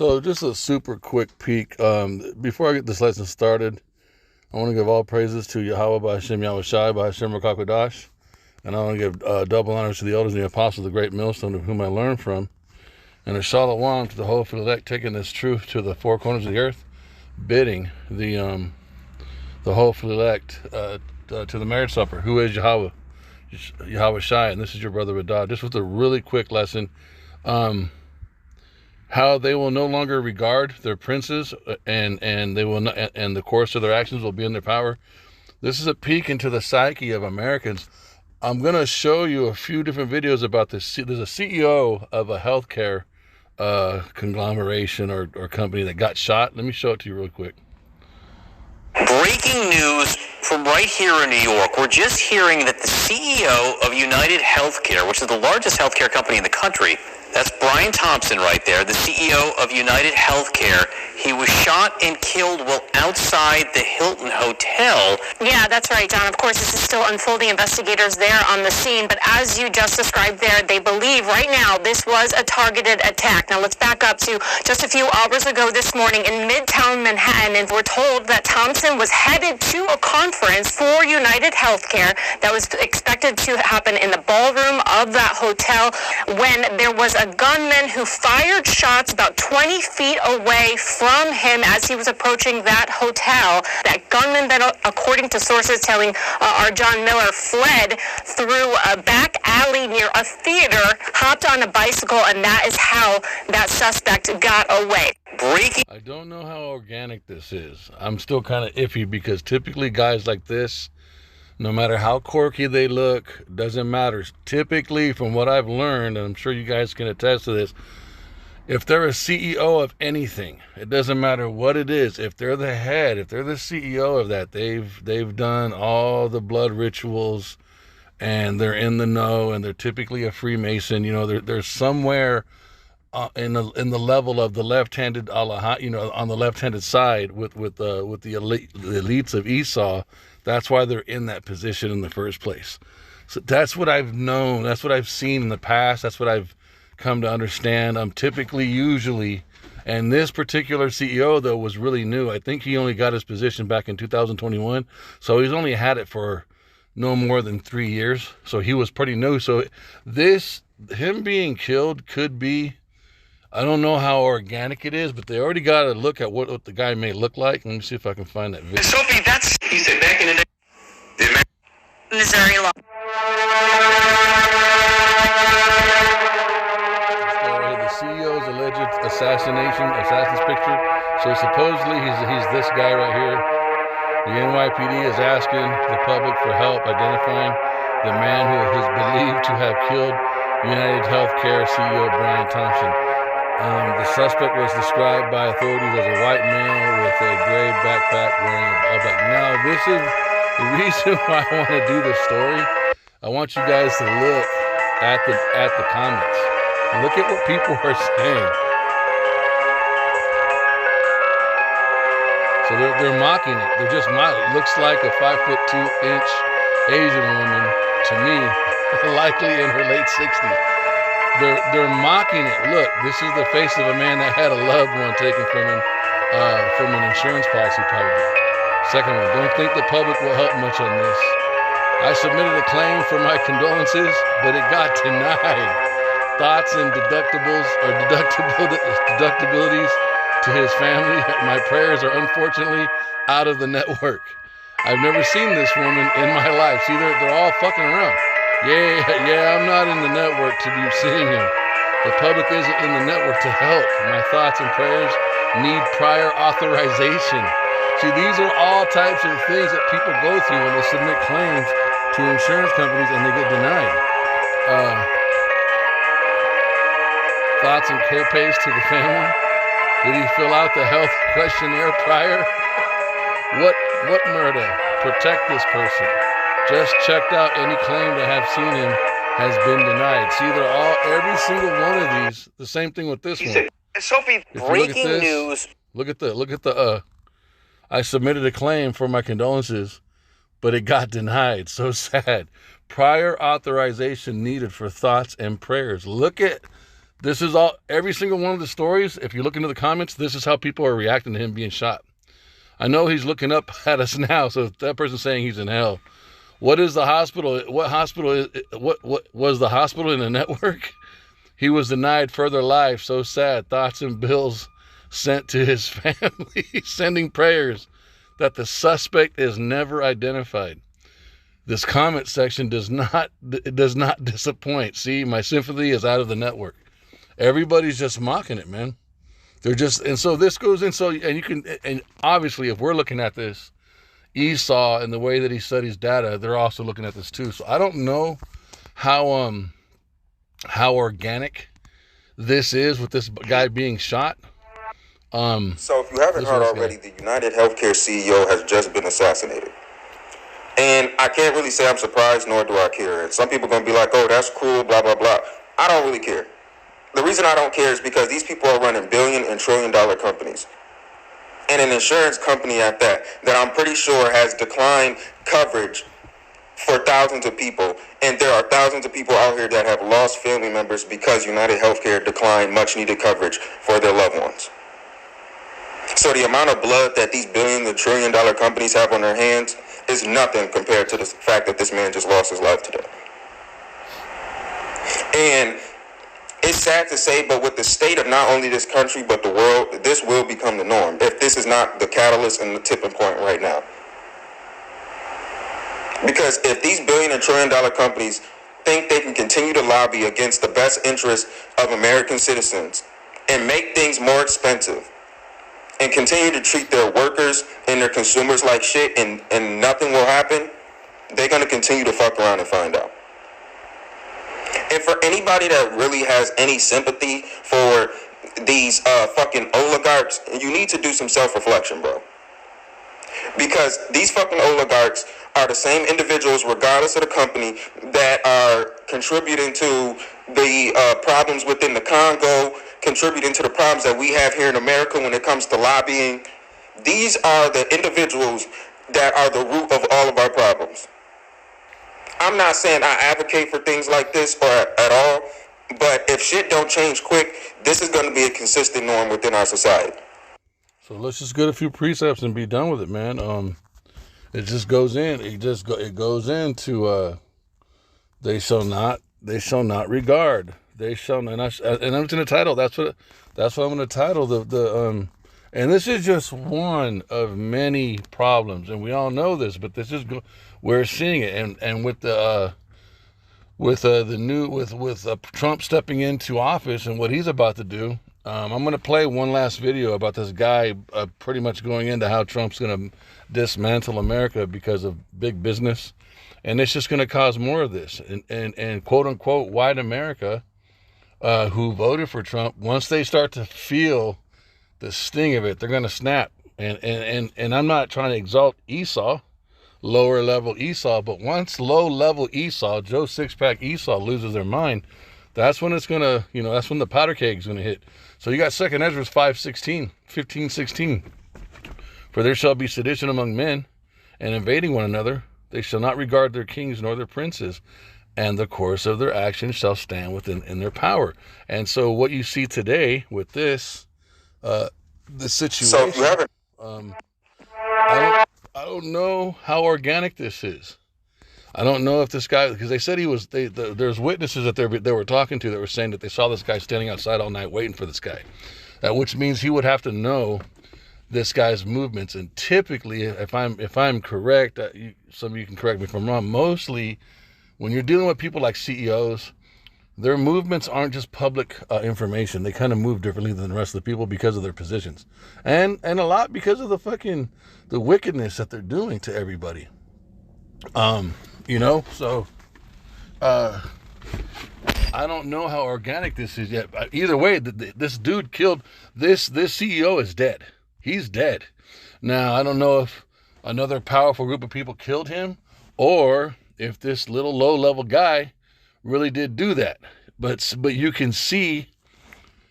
So just a super quick peek. Before I get this lesson started, I want to give all praises to Yahweh B'Hashem Yahweh Shai B'Hashem Rakakwadash. And I want to give double honors to the elders and the apostles, the great millstone of whom I learned from. And a shalom to the whole elect, taking this truth to the four corners of the earth, bidding the whole elect to the marriage supper. Who is Yahweh? Yahweh Shai, and this is your brother Radah. Just with a really quick lesson. How they will no longer regard their princes, and they will not, and the course of their actions will be in their power. This is a peek into the psyche of Americans. I'm going to show you a few different videos about this. There's a CEO of a healthcare conglomeration or company that got shot. Let me show it to you real quick. Breaking news from right here in New York. We're just hearing that the CEO of United Healthcare, which is the largest healthcare company in the country, that's Brian Thompson right there, the CEO of United Healthcare. He was shot and killed while outside the Hilton Hotel. Yeah, that's right, John. Of course, this is still unfolding. Investigators there on the scene. But as you just described there, they believe right now this was a targeted attack. Now, let's back up to just a few hours ago this morning in Midtown Manhattan. And we're told that Thompson was headed to a conference for United Healthcare that was expected to happen in the ballroom of that hotel when there was a gunman who fired shots about 20 feet away from him as he was approaching that hotel. That gunman then, according to sources telling our John Miller, fled through a back alley near a theater, hopped on a bicycle, and that is how that suspect got away. I don't know how organic this is. I'm still kind of iffy because typically guys like this, no matter how quirky they look, doesn't matter. Typically, from what I've learned, and I'm sure you guys can attest to this, if they're a CEO of anything, it doesn't matter what it is. If they're the head, if they're the CEO of that, they've done all the blood rituals, and they're in the know, and they're typically a Freemason. You know, they're somewhere in the level of the left-handed Allah, you know, on the left-handed side with the elites of Esau. That's why they're in that position in the first place. So that's what I've known. That's what I've seen in the past. That's what I've come to understand. Usually, and this particular CEO, though, was really new. I think he only got his position back in 2021. So he's only had it for no more than 3 years. So he was pretty new. So him being killed could be, I don't know how organic it is, but they already got to look at what the guy may look like. Let me see if I can find that video. Sophie, he said back in the day, Missouri law. The CEO's alleged assassin's picture. So supposedly he's this guy right here. The NYPD is asking the public for help identifying the man who is believed to have killed United Healthcare CEO Brian Thompson. The suspect was described by authorities as a white male with a gray backpack wearing a all black. Now, this is the reason why I want to do this story. I want you guys to look at the comments. Look at what people are saying. So they're mocking it. They're just mocking it. It looks like a 5'2" Asian woman to me, likely in her late 60s. They're mocking it. Look, this is the face of a man that had a loved one taken from him from an insurance policy, probably. Second one, don't think the public will help much on this. I submitted a claim for my condolences, but it got denied. Thoughts and deductibilities to his family. My prayers are unfortunately out of the network. I've never seen this woman in my life. See, they're all fucking around. Yeah, I'm not in the network to be seeing him. The public isn't in the network to help. My thoughts and prayers need prior authorization. See, these are all types of things that people go through when they submit claims to insurance companies and they get denied. Thoughts and co-pays to the family. Did he fill out the health questionnaire prior? What murder? Protect this person. Just checked out any claim to have seen him has been denied. See, they're all, every single one of these, the same thing with this one. Sophie, breaking news. Look at the, I submitted a claim for my condolences, but it got denied. So sad. Prior authorization needed for thoughts and prayers. Look at This is all, every single one of the stories, if you look into the comments, this is how people are reacting to him being shot. I know he's looking up at us now, so that person's saying he's in hell. What is the hospital? What hospital is, what was the hospital in the network? He was denied further life. So sad. Thoughts and bills sent to his family, sending prayers that the suspect is never identified. This comment section does not disappoint. See, my sympathy is out of the network. Everybody's just mocking it, man. They're just, and so this goes in. So, and you can, and obviously, if we're looking at this, Esau and the way that he studies data, they're also looking at this too. So I don't know how organic this is with this guy being shot. So if you haven't heard already, the United Healthcare CEO has just been assassinated. And I can't really say I'm surprised, nor do I care. And some people are going to be like, oh, that's cruel, blah, blah, blah. I don't really care. The reason I don't care is because these people are running billion and trillion dollar companies. And an insurance company at that I'm pretty sure has declined coverage for thousands of people. And there are thousands of people out here that have lost family members because United Healthcare declined much needed coverage for their loved ones. So the amount of blood that these billion and trillion dollar companies have on their hands is nothing compared to the fact that this man just lost his life today. And it's sad to say, but with the state of not only this country, but the world, this will become the norm if this is not the catalyst and the tipping point right now. Because if these billion and trillion dollar companies think they can continue to lobby against the best interests of American citizens and make things more expensive and continue to treat their workers and their consumers like shit and nothing will happen, they're going to continue to fuck around and find out. And for anybody that really has any sympathy for these fucking oligarchs, you need to do some self-reflection, bro. Because these fucking oligarchs are the same individuals, regardless of the company, that are contributing to the problems within the Congo, contributing to the problems that we have here in America when it comes to lobbying. These are the individuals that are the root of all of our problems. I'm not saying I advocate for things like this or at all, but if shit don't change quick, this is going to be a consistent norm within our society. So let's just get a few precepts and be done with it, man. It just goes in. It goes into they shall not regard. They shall not. And I'm going to title. That's what I'm going to title the. And this is just one of many problems, and we all know this. But this is we're seeing it, and with Trump stepping into office and what he's about to do. I'm going to play one last video about this guy pretty much going into how Trump's going to dismantle America because of big business. And it's just going to cause more of this. And quote unquote, white America, who voted for Trump, once they start to feel the sting of it, they're going to snap. And I'm not trying to exalt Esau, lower level Esau, but once low level Esau, Joe Sixpack Esau loses their mind, that's when it's going to, that's when the powder keg is going to hit. So you got 2nd Ezra 15:16. For there shall be sedition among men, and invading one another. They shall not regard their kings nor their princes, and the course of their actions shall stand within their power. And so what you see today with this, the situation, so if you haven't, I don't know how organic this is. I don't know if this guy, because they said there's witnesses that they were talking to that were saying that they saw this guy standing outside all night waiting for this guy, which means he would have to know this guy's movements. And typically, if I'm correct, some of you can correct me if I'm wrong, mostly when you're dealing with people like CEOs, their movements aren't just public information. They kind of move differently than the rest of the people because of their positions, and a lot because of the wickedness that they're doing to everybody. So I don't know how organic this is yet. Either way, this dude killed this CEO is dead. He's dead. Now, I don't know if another powerful group of people killed him or if this little low-level guy really did do that. But you can see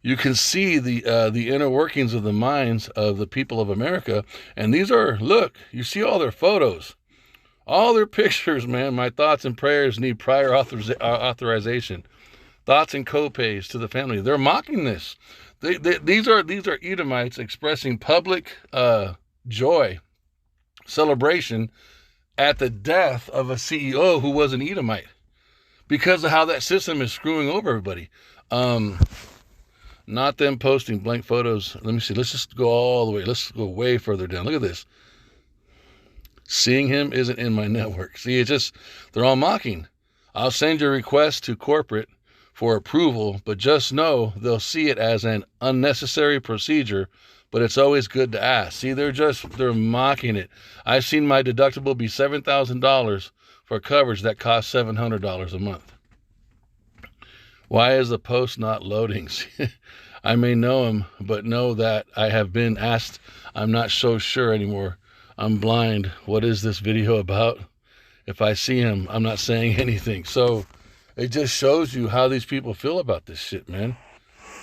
the inner workings of the minds of the people of America. And these are, look, you see all their photos. All their pictures, man. My thoughts and prayers need prior authorization. thoughts and co-pays to the family. They're mocking this. These are Edomites expressing public joy, celebration at the death of a CEO who was an Edomite because of how that system is screwing over everybody. Not them posting blank photos. Let me see. Let's just go all the way. Let's go way further down. Look at this. Seeing him isn't in my network. See, it's just, they're all mocking. I'll send your request to corporate for approval, but just know they'll see it as an unnecessary procedure, but it's always good to ask. See, they're mocking it. I've seen my deductible be $7,000 for coverage that costs $700 a month. Why is the post not loading? I may know him, but know that I have been asked. I'm not so sure anymore. I'm blind. What is this video about? If I see him, I'm not saying anything. So it just shows you how these people feel about this shit, man.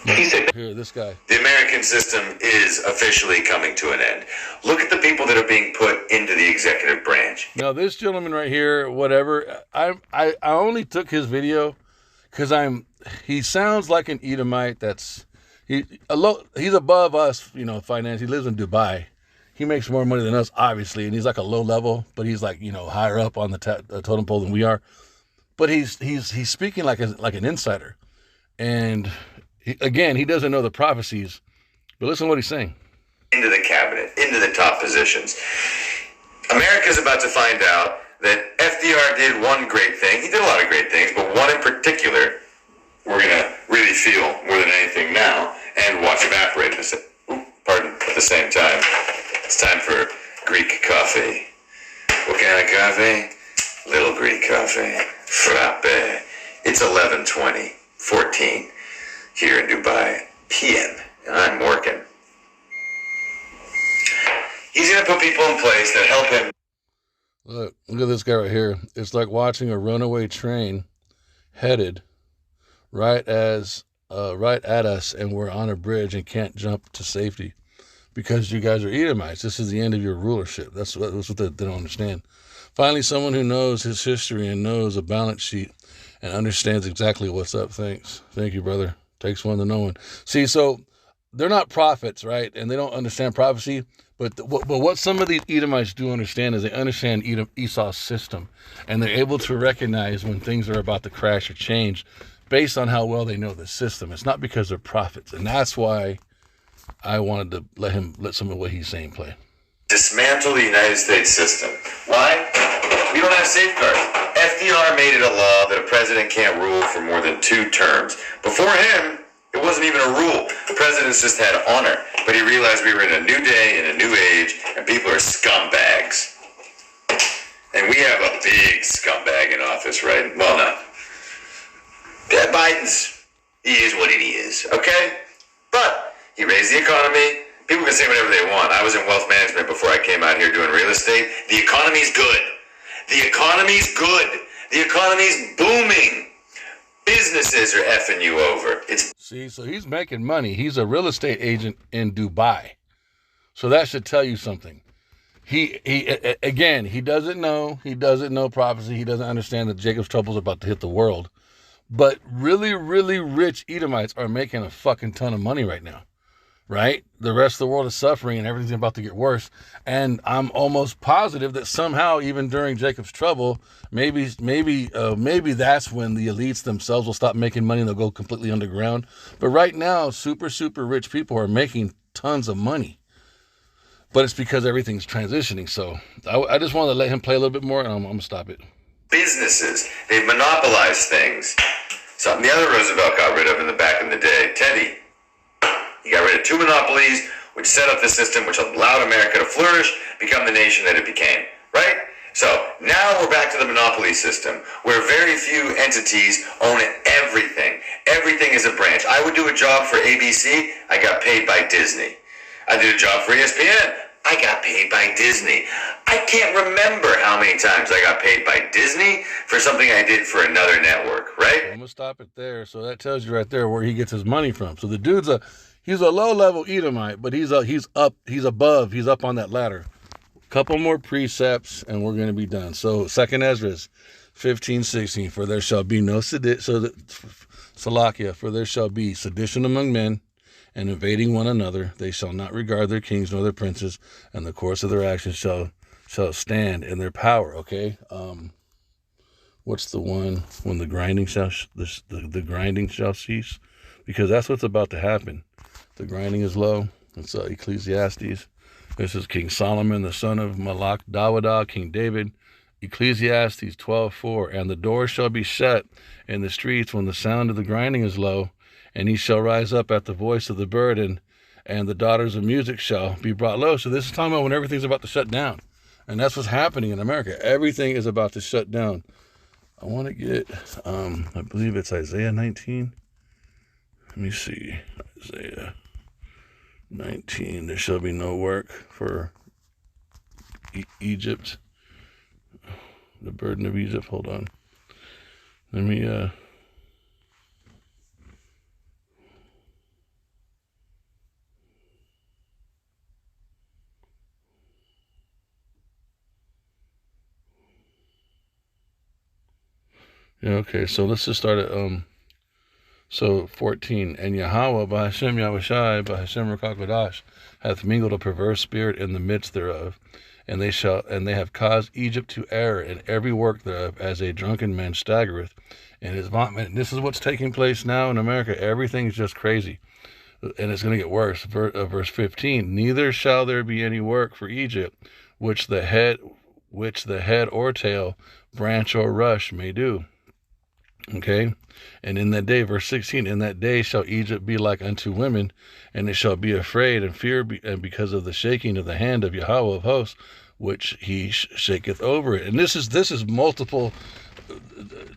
Here, this guy. The American system is officially coming to an end. Look at the people that are being put into the executive branch. Now, this gentleman right here, whatever, I only took his video because he sounds like an Edomite he's above us, finance. He lives in Dubai. He makes more money than us, obviously, and he's like a low level, but he's like, higher up on the totem pole than we are. But he's speaking like an insider. And he doesn't know the prophecies, but listen to what he's saying. Into the cabinet, into the top positions. America's about to find out that FDR did one great thing. He did a lot of great things, but one in particular, we're going to really feel more than anything now and watch evaporate at the same time. It's time for Greek coffee. What kind of coffee? Little Greek coffee. Frappe. It's 11:20, here in Dubai, PM, and I'm working. He's going to put people in place that help him. Look at this guy right here. It's like watching a runaway train headed right at us, and we're on a bridge and can't jump to safety because you guys are Edomites. This is the end of your rulership. That's what they don't understand. Finally, someone who knows his history and knows a balance sheet and understands exactly what's up. Thanks. Thank you, brother. Takes one to know one. See, so they're not prophets, right? And they don't understand prophecy. But what some of these Edomites do understand is they understand Esau's system. And they're able to recognize when things are about to crash or change based on how well they know the system. It's not because they're prophets. And that's why I wanted to let some of what he's saying play. Dismantle the United States system. Why? We don't have safeguards. FDR made it a law that a president can't rule for more than 2 terms. Before him, it wasn't even a rule. The presidents just had honor. But he realized we were in a new day, in a new age, and people are scumbags. And we have a big scumbag in office, right? Well, no. He is what he is, okay? But he raised the economy. People can say whatever they want. I was in wealth management before I came out here doing real estate. The economy's good. The economy's good. The economy's booming. Businesses are effing you over. See, so he's making money. He's a real estate agent in Dubai. So that should tell you something. He doesn't know prophecy. He doesn't understand that Jacob's trouble is about to hit the world. But really, really rich Edomites are making a fucking ton of money right now. Right? The rest of the world is suffering and everything's about to get worse. And I'm almost positive that somehow, even during Jacob's trouble, maybe that's when the elites themselves will stop making money and they'll go completely underground. But right now, super, super rich people are making tons of money. But it's because everything's transitioning. So I just wanted to let him play a little bit more, and I'm going to stop it. Businesses, they've monopolized things. Something the other Roosevelt got rid of back in the day, Teddy. He got rid of 2 monopolies, which set up the system, which allowed America to flourish, become the nation that it became, right? So now we're back to the monopoly system, where very few entities own everything. Everything is a branch. I would do a job for ABC, I got paid by Disney. I did a job for ESPN, I got paid by Disney. I can't remember how many times I got paid by Disney for something I did for another network, right? I'm going to stop it there. So that tells you right there where he gets his money from. So the dude's he's a low-level Edomite, but he's up on that ladder. Couple more precepts, and we're going to be done. So 2 Ezra 15:16, for there shall be no sedition. Salakia, for there shall be sedition among men, and invading one another. They shall not regard their kings nor their princes, and the course of their actions shall stand in their power. Okay. What's the one when the grinding shall the grinding shall cease? Because that's what's about to happen. The grinding is low. It's Ecclesiastes. This is King Solomon, the son of Malach Dawadah, King David. Ecclesiastes 12:4. And the door shall be shut in the streets when the sound of the grinding is low, and he shall rise up at the voice of the bird, and the daughters of music shall be brought low. So this is talking about when everything's about to shut down. And that's what's happening in America. Everything is about to shut down. I want to get, I believe it's Isaiah 19. Let me see. Isaiah 19. There shall be no work for Egypt. The burden of Egypt. Hold on. Let me, yeah, okay, so let's just start at, so 14, and Yahweh, Bahashem Yahushai, Bahashem Rakakwadash, hath mingled a perverse spirit in the midst thereof, and they have caused Egypt to err in every work thereof, as a drunken man staggereth in his vomit. This is what's taking place now in America. Everything's just crazy, and it's going to get worse. Verse 15, neither shall there be any work for Egypt, which the head or tail, branch or rush may do. Okay, and in that day, verse 16, in that day shall Egypt be like unto women, and it shall be afraid and fear, and because of the shaking of the hand of Yahweh of hosts, which he shaketh over it. And this is multiple.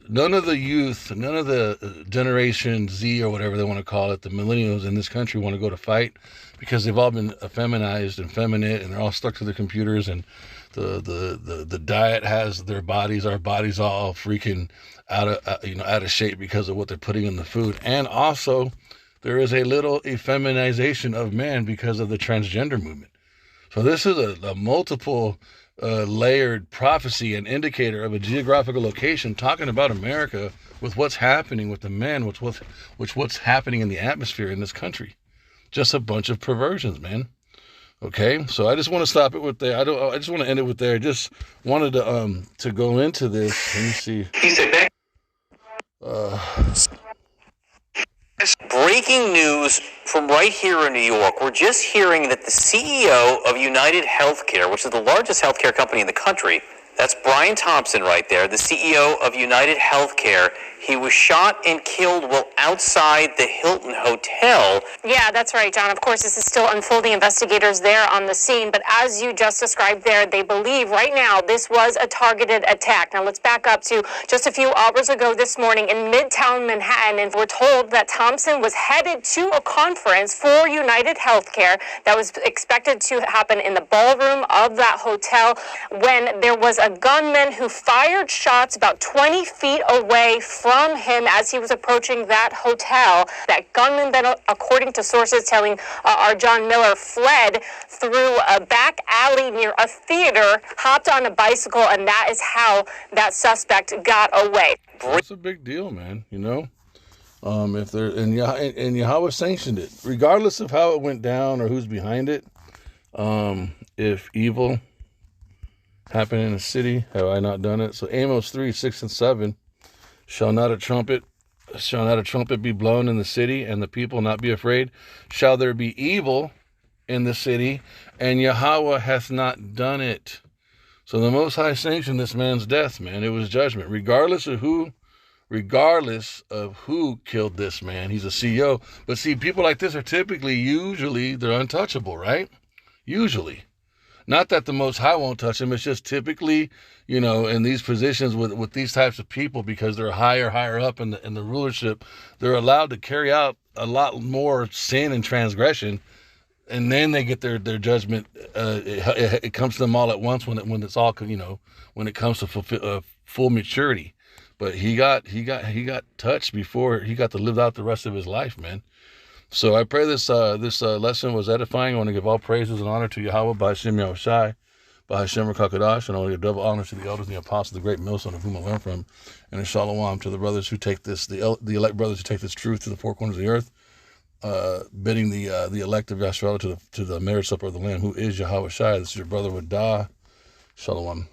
None of the youth, none of the Generation Z or whatever they want to call it, the millennials in this country want to go to fight, because they've all been effeminized and feminine, and they're all stuck to their computers, and the diet has our bodies all freaking out of shape because of what they're putting in the food. And also there is a little effeminization of man because of the transgender movement. So this is a multiple layered prophecy and indicator of a geographical location talking about America, with what's happening with the men, what's happening in the atmosphere in this country. Just a bunch of perversions, man. Okay, so I just want to stop it with there. I just want to end it with there. I just wanted to go into this. Let me see. He said that. Breaking news from right here in New York. We're just hearing that the CEO of United Healthcare, which is the largest healthcare company in the country, that's Brian Thompson right there, the CEO of United Healthcare. He was shot and killed while outside the Hilton Hotel. Yeah, that's right, John. Of course, this is still unfolding. Investigators there on the scene. But as you just described there, they believe right now this was a targeted attack. Now, let's back up to just a few hours ago this morning in Midtown Manhattan. And we're told that Thompson was headed to a conference for United Healthcare that was expected to happen in the ballroom of that hotel when there was a gunman who fired shots about 20 feet away from him as he was approaching that hotel. That gunman then, according to sources telling our John Miller, fled through a back alley near a theater, hopped on a bicycle, and that is how that suspect got away. That's a big deal, man. You know, if there and Yahweh sanctioned it, regardless of how it went down or who's behind it. If evil happened in a city, have I not done it? So Amos 3:6-7. Shall not a trumpet be blown in the city, and the people not be afraid? Shall there be evil in the city, and Yahweh hath not done it? So the Most High sanctioned this man's death, man. It was judgment, regardless of who killed this man. He's a CEO. But see, people like this are usually they're untouchable, right? Usually. Not that the Most High won't touch them. It's just typically, in these positions with these types of people, because they're higher up in the rulership, they're allowed to carry out a lot more sin and transgression, and then they get their judgment. It comes to them all at once when it's all, when it comes to full maturity. But he got touched before he got to live out the rest of his life, man. So I pray this lesson was edifying. I want to give all praises and honor to Yahweh by Hashem Yahushai, by Hashem Kakadash, and I want to give double honor to the elders and the apostles, the great millstone of whom I learned from, and a shalom to the brothers who take this, the elect brothers who take this truth to the four corners of the earth, bidding the elect of Yasharallah to the marriage supper of the Lamb, who is Yahweh Shai. This is your brother Wadah. Shalom.